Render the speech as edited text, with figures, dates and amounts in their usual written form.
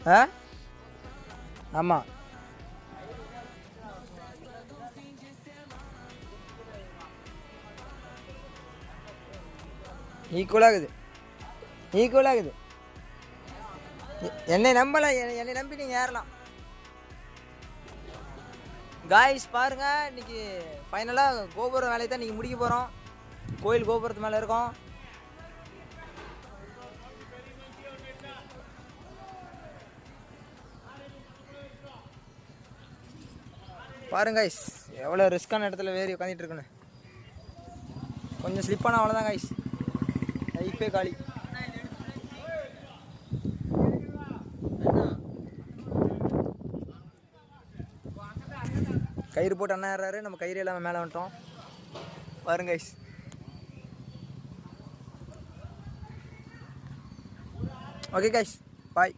ஆ ஆமாம் ஈக்குவலாகுது ஈக்குவலாகுது. என்னை நம்பலாம், என்னை நம்பி நீங்கள் ஏறலாம். காய்ஸ் பாருங்க, இன்னைக்கு ஃபைனலாக கோபுரம் வேலையை தான் இன்றைக்கி முடிக்க போகிறோம். கோயில் கோபுரத்து மேலே இருக்கோம். பாருங்க காய்ஸ், எவ்வளோ ரிஸ்க்கான இடத்துல வேறி உட்காந்துட்டு இருக்குன்னு. கொஞ்சம் ஸ்லிப்பான அவ்வளோதான் காய்ஸ், லைஃபே காலி. கயிறு போட்டு அண்ணா ஏறாரு, நம்ம கயிறு இல்லாமல் மேலே வந்துட்டோம். பாருங்க கைஸ். ஓகே கைஸ், பாய்.